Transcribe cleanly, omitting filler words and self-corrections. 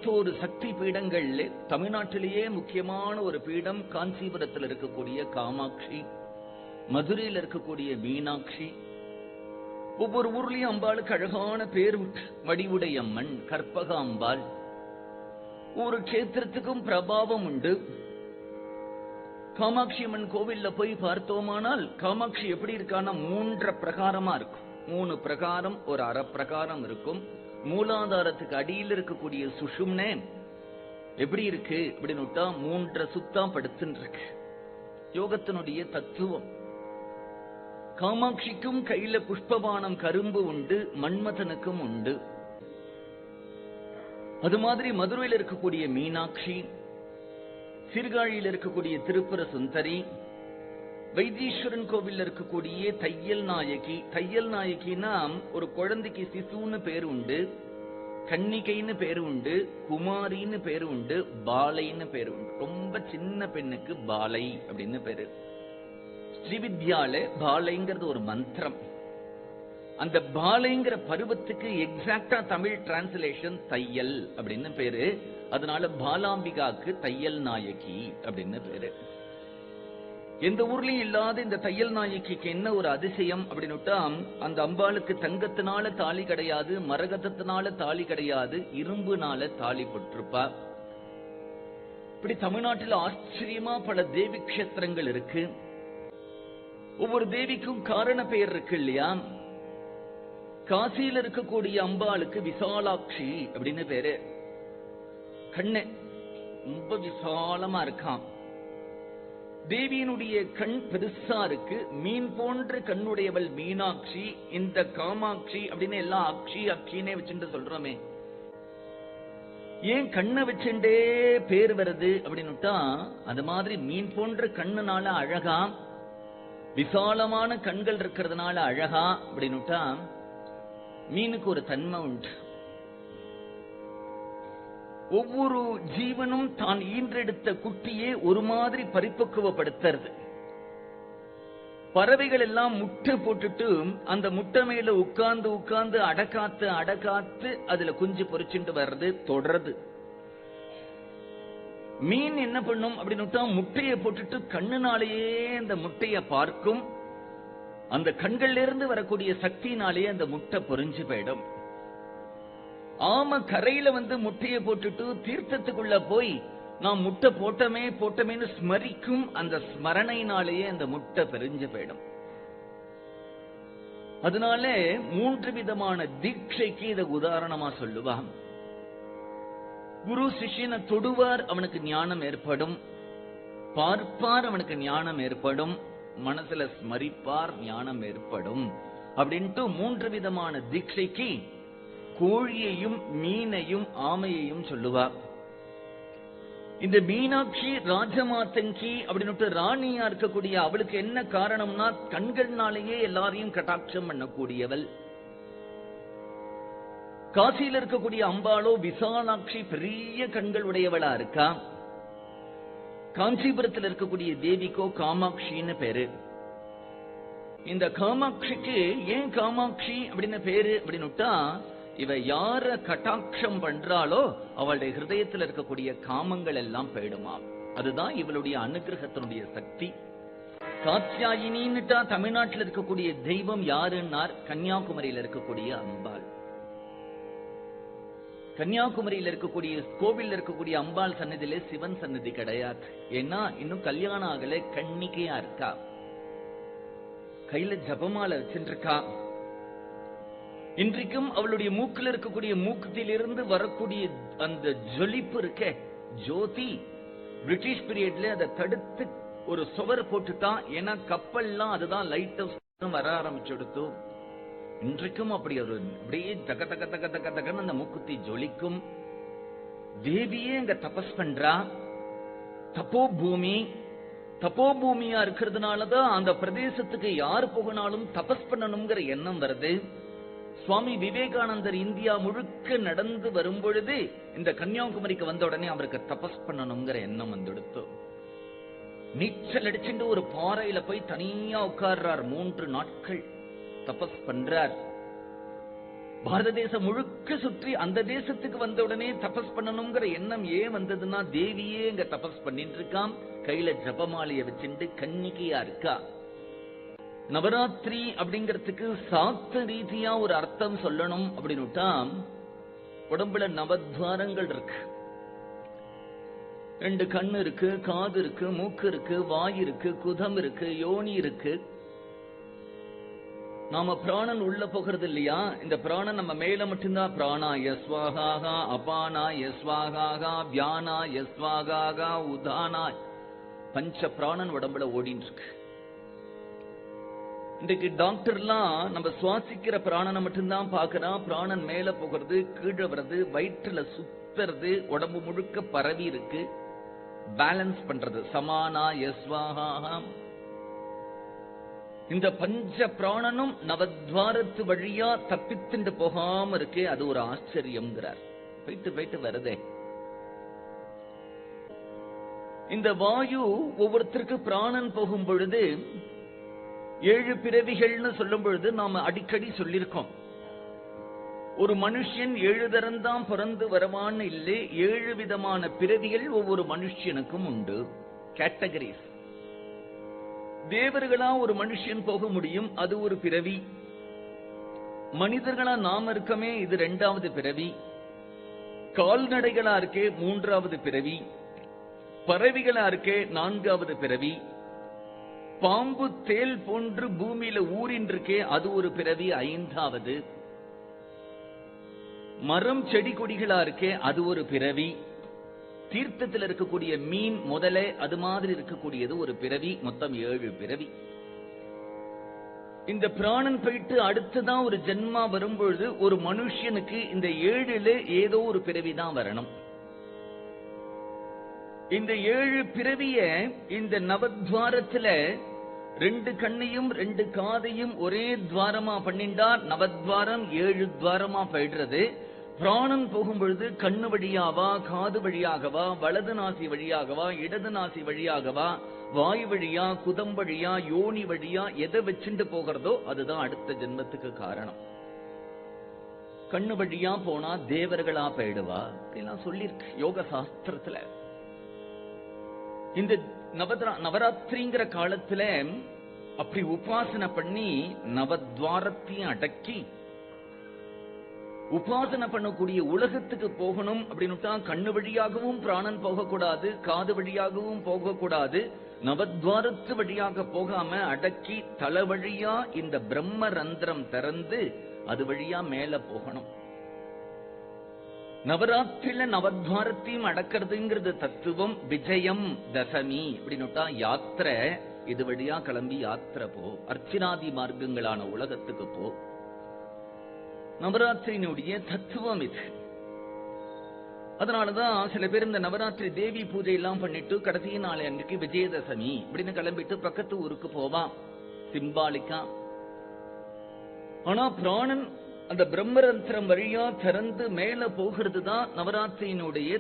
21 சக்தி பீடங்கள்ல தமிழ்நாட்டிலேயே முக்கியமான ஒரு பீடம் காஞ்சிபுரத்தில் இருக்கக்கூடிய காமாட்சி, மதுரையில் இருக்கக்கூடிய மீனாட்சி. ஒவ்வொரு ஊர்லயும் அம்பாளுக்கு அழகான பேர் வடிவுடையம்மன், கற்பக அம்பாள். ஒரு கஷேத்திரத்துக்கும் பிரபாவம் உண்டு. காமாட்சி அம்மன் கோவில்ல போய் பார்த்தோமானால் காமாட்சி எப்படி இருக்கான்னா 3 பிரகாரமா இருக்கும். 3 பிரகாரம், ஒரு அரை பிரகாரம் இருக்கும். மூலாதாரத்துக்கு அடியில் இருக்கக்கூடிய சுஷும்னே எப்படி இருக்கு அப்படின்னு 3 சுத்தம் படுத்துன்னு இருக்கு. யோகத்தினுடைய தத்துவம். காமாட்சிக்கும் கையில புஷ்பபானம் கரும்பு உண்டு, மன்மதனுக்கும் உண்டு. அது மாதிரி மதுரையில் இருக்கக்கூடிய மீனாட்சி, சீர்காழியில் இருக்கக்கூடிய திருப்புர சுந்தரி, வைத்தீஸ்வரன் கோவில் இருக்கக்கூடிய தையல் நாயகி. தையல் நாயகினா ஒரு குழந்தைக்கு சிசுன்னு பேரு உண்டு, கன்னிகைன்னு பேரு உண்டு, குமாரின்னு பேரு உண்டு, பாலைன்னு பேரு உண்டு. ரொம்ப சின்ன பெண்ணுக்கு பாலை அப்படின்னு பேரு. ஸ்ரீவித்யால பாலைங்கிறது ஒரு மந்திரம். அந்த பாலைங்கிற பருவத்துக்கு எக்ஸாக்டா தமிழ் டிரான்ஸ்லேஷன் தையல் அப்படின்னு பேரு. அதனால பாலாம்பிகாக்கு தையல் நாயகி அப்படின்னு பேரு. எந்த ஊர்லயும் இல்லாத இந்த தையல் நாயகிக்கு என்ன ஒரு அதிசயம் அப்படின்னுட்டா, அந்த அம்பாளுக்கு தங்கத்தினால தாலி கிடையாது, மரகதத்தினால தாலி கிடையாது, இரும்புனால தாலி போட்டிருப்பா. இப்படி தமிழ்நாட்டில் ஆச்சரியமா பல தேவி கஷேத்திரங்கள் இருக்கு. ஒவ்வொரு தேவிக்கும் காரண பெயர் இருக்கு இல்லையா? காசியில் இருக்கக்கூடிய அம்பாளுக்கு விசாலாட்சி அப்படின்னு பேரு. கண்ணு ரொம்ப விசாலமா இருக்கான். தேவியினுடைய கண் பெருசா இருக்கு. மீன் போன்ற கண்ணுடையவள் மீனாட்சி. இந்த காமாட்சி அப்படின்னு எல்லாம் அக்ஷி அக்ஷினே வச்சுட்டு சொல்றோமே, ஏன் கண்ணை வச்சுட்டே பேர் வருது அப்படின்னுட்டா, அது மாதிரி மீன் போன்ற கண்ணுனால அழகா, விசாலமான கண்கள் இருக்கிறதுனால அழகா அப்படின்னுட்டா, மீனுக்கு ஒரு தன்மை உண்டு. ஒவ்வொரு ஜீவனும் தான் ஈன்றெடுத்த குட்டியே ஒரு மாதிரி பரிபக்குவப்படுத்துறது. பறவைகள் எல்லாம் முட்டை போட்டுட்டு அந்த முட்டை மேல உட்கார்ந்து உட்கார்ந்து அடக்காத்து அடக்காத்து அதுல குஞ்சு பொறிச்சுட்டு வர்றது தொடருது. மீன் என்ன பண்ணும் அப்படின்னு முட்டையை போட்டுட்டு கண்ணுனாலேயே அந்த முட்டைய பார்க்கும். அந்த கண்கள்ல இருந்து வரக்கூடிய சக்தினாலேயே அந்த முட்டை பொறிஞ்சு போயிடும். ஆம கரையில முட்டையை போட்டுட்டு தீர்த்தத்துக்குள்ள போய் நான் முட்டை போட்டமேன்னு ஸ்மரிக்கும். அந்த ஸ்மரணையினாலேயே அந்த முட்டை பெரிஞ்சு போயிடும். அதனால 3 விதமான தீட்சைக்கு இதை உதாரணமா சொல்லுவான். குரு சிஷ்யனை தொடுவார், அவனுக்கு ஞானம் ஏற்படும். பார்ப்பார், அவனுக்கு ஞானம் ஏற்படும். மனசுல ஸ்மரிப்பார், ஞானம் ஏற்படும். அப்படின்ட்டு 3 விதமான தீட்சைக்கு கோழியையும் மீனையும் ஆமையையும் சொல்லுவார். இந்த மீனாட்சி ராஜமாதங்கி அப்படின்னு ராணியா இருக்கக்கூடிய அவளுக்கு என்ன காரணம்னா, கண்கள்னாலேயே எல்லாரையும் கட்டாட்சம் பண்ணக்கூடியவள். காசியில் இருக்கக்கூடிய அம்பாளோ விசாலாட்சி, பெரிய கண்கள் உடையவளா இருக்கா. காஞ்சிபுரத்தில் இருக்கக்கூடிய தேவிக்கோ காமாட்சின்னு பேரு. இந்த காமாட்சிக்கு ஏன் காமாட்சி அப்படின்னு பேரு அப்படின்னுட்டா, இவ யார கட்டாட்சம் பண்றாளோ அவளுடைய ஹிருதயத்தில் இருக்கக்கூடிய காமங்கள் எல்லாம் போயிடுமா. அதுதான் இவளுடைய அனுகிரகத்தினுடைய சக்தி. காத்யாயினின்னுட்டா தமிழ்நாட்டில் இருக்கக்கூடிய தெய்வம் யாருன்னார், கன்னியாகுமரியில் இருக்கக்கூடிய அம்பாள். கன்னியாகுமரியில் இருக்கக்கூடிய கோவில் இருக்கக்கூடிய அம்பாள் சன்னதியிலே சிவன் சன்னதி கிடையாது. ஏன்னா இன்னும் கல்யாணம் ஆகல, கன்னிகையா இருக்கா. கையில ஜபமால வச்சுருக்கா. இன்றைக்கும் அவளுடைய மூக்கில் இருக்கக்கூடிய மூக்கத்திலிருந்து வரக்கூடிய அந்த ஜொலிப்பு இருக்க ஜோதி, பிரிட்டிஷ் பீரியட்ல அதை தடுத்து ஒரு சுவர் போட்டுட்டான். ஏன்னா கப்பல்லாம் அதுதான் லைட் ஹவுஸ் வர ஆரம்பிச்சுடுத்து. இன்றைக்கும் அப்படி ஒரு அப்படியே தக தக தக தக தகன்னு அந்த மூக்குத்தி ஜொலிக்கும். தேவியே அங்க தபஸ் பண்றா. தபோபூமியா இருக்கிறதுனாலதான் அந்த பிரதேசத்துக்கு யார் போகனாலும் தபஸ் பண்ணணுங்கிற எண்ணம் வருது. சுவாமி விவேகானந்தர் இந்தியா முழுக்க நடந்து வரும் பொழுது இந்த கன்னியாகுமரிக்கு வந்த உடனே அவருக்கு தபஸ் பண்ணணுங்கிற எண்ணம் வந்துடுத்து. நீச்சல் அடிச்சுட்டு ஒரு பாறையில போய் தனியா உட்கார்றார். 3 நாட்கள் தபஸ் பண்றார். பாரத தேசம் முழுக்க சுற்றி அந்த தேசத்துக்கு வந்த உடனே தபஸ் பண்ணணுங்கிற எண்ணம் ஏன் வந்ததுன்னா, தேவியே இங்க தபஸ் பண்ணிட்டு இருக்காம், கையில ஜபமாலைய வச்சுட்டு கன்னிகையா இருக்கா. நவராத்திரி அப்படிங்கறதுக்கு சாஸ்திர ரீதியா ஒரு அர்த்தம் சொல்லணும் அப்படின்னுட்டா, உடம்புல நவத்வாரங்கள் இருக்கு. 2 கண்ணு இருக்கு, காது இருக்கு, மூக்கு இருக்கு, வாய் இருக்கு, குதம் இருக்கு, யோனி இருக்கு. நாம பிராணன் உள்ள போகிறது இல்லையா, இந்த பிராணன் நம்ம மேல மட்டும்தான் பிராணாய ஸ்வாஹா, அபானாய ஸ்வாஹா, வியானாய ஸ்வாஹா, உதானாய், பஞ்ச பிராணன் உடம்புல ஓடின்னு இருக்கு. இன்றைக்கு டாக்டர்லாம் நம்ம சுவாசிக்கிற பிராணனை மட்டும்தான் பாக்குறான். பிராணன் மேல போகிறது, கீழே வர்றது, வயிற்றுல சுத்துறது, உடம்பு முழுக்க பரவி இருக்கு, பேலன்ஸ் பண்றது. சமானாய ஸ்வாஹா. இந்த பஞ்ச பிராணனும் நவத்வாரத்து வழியா தப்பித்துண்டு போகாம இருக்கு. அது ஒரு ஆச்சரியம்ங்கிறார். போயிட்டு வருதே. இந்த வாயு ஒவ்வொருத்தருக்கு பிராணன் போகும் பொழுது 7 பிறவிகள்னு சொல்லும் பொழுது நாம அடிக்கடி சொல்லியிருக்கோம். ஒரு மனுஷன் 7 தரம்தான் பிறந்து வரவான்னு இல்லை, 7 விதமான பிறவிகள் ஒவ்வொரு மனுஷனுக்கும் உண்டு. கேட்டகரிஸ். தேவர்களா ஒரு மனுஷன் போக முடியும், அது ஒரு பிறவி. மனிதர்களா நாம இருக்கமே, இது 2வது பிறவி. கால்நடைகளா இருக்கே 3வது பிறவி. பறவைகளா இருக்கே 4வது பிறவி. பாம்பு தேல் போன்று பூமியில ஊரின் இருக்கே, அது ஒரு பிறவி 5வது. மரம் செடி கொடிகளா இருக்கே, அது ஒரு பிறவி. தீர்த்தத்தில் இருக்கக்கூடிய மீன் முதலே அது மாதிரி இருக்கக்கூடியது ஒரு பிறவி. மொத்தம் 7 பிறவி. இந்த பிராணன் போயிட்டு அடுத்துதான் ஒரு ஜென்மா வரும்பொழுது ஒரு மனுஷனுக்கு இந்த 7ல ஏதோ ஒரு பிறவி தான் வரணும். இந்த 7 பிறவிய இந்த நவத்வாரத்துல 2 கண்ணையும் 2 காதையும் ஒரே துவாரமா பண்ணிண்டா நவத்வாரம் 7 துவாரமா போயிடுறது. பிராணன் போகும் பொழுது கண்ணு வழியாவா, காது வழியாகவா, வலது நாசி வழியாகவா, இடது நாசி வழியாகவா, வாய் வழியா, குதம் வழியா, யோனி வழியா, எதை வச்சுட்டு போகிறதோ அதுதான் அடுத்த ஜென்மத்துக்கு காரணம். கண்ணு வழியா போனா தேவர்களா போயிடுவா அப்படிலாம் சொல்லிருக்கு யோக சாஸ்திரத்துல. இந்த நவராத்திரிங்கிற காலத்துல அப்படி உபாசனை பண்ணி நவத்வாரத்தையும் அடக்கி உபாசனை பண்ணக்கூடிய உலகத்துக்கு போகணும் அப்படின்னுட்டா கண்ணு வழியாகவும் பிராணன் போகக்கூடாது, காது வழியாகவும் போகக்கூடாது, நவத்வாரத்து வழியாக போகாம அடக்கி தலை வழியா இந்த பிரம்ம ரந்திரம் திறந்து அது வழியா மேல போகணும். நவராத்திரியில நவத்வாரத்தையும் அடக்கிறதுங்கிறது தத்துவம். விஜயம் தசமி அப்படின்னுட்டா யாத்திரை, இது வழியா கிளம்பி யாத்திரை போ, அர்ச்சனாதி மார்க்கங்களான உலகத்துக்கு போ. நவராத்திரியினுடைய தத்துவம் இது. அதனாலதான் சில பேர் இந்த நவராத்திரி தேவி பூஜை எல்லாம் பண்ணிட்டு கடைசி நாள் அன்னைக்கு விஜயதசமி அப்படின்னு கிளம்பிட்டு பக்கத்து ஊருக்கு போவான், சிம்பாலிக்கா. ஆனா பிராணன் அந்த பிரம்மரந்திரம் வழியா திறந்து மேல போகிறது தான் நவராத்திரியினுடைய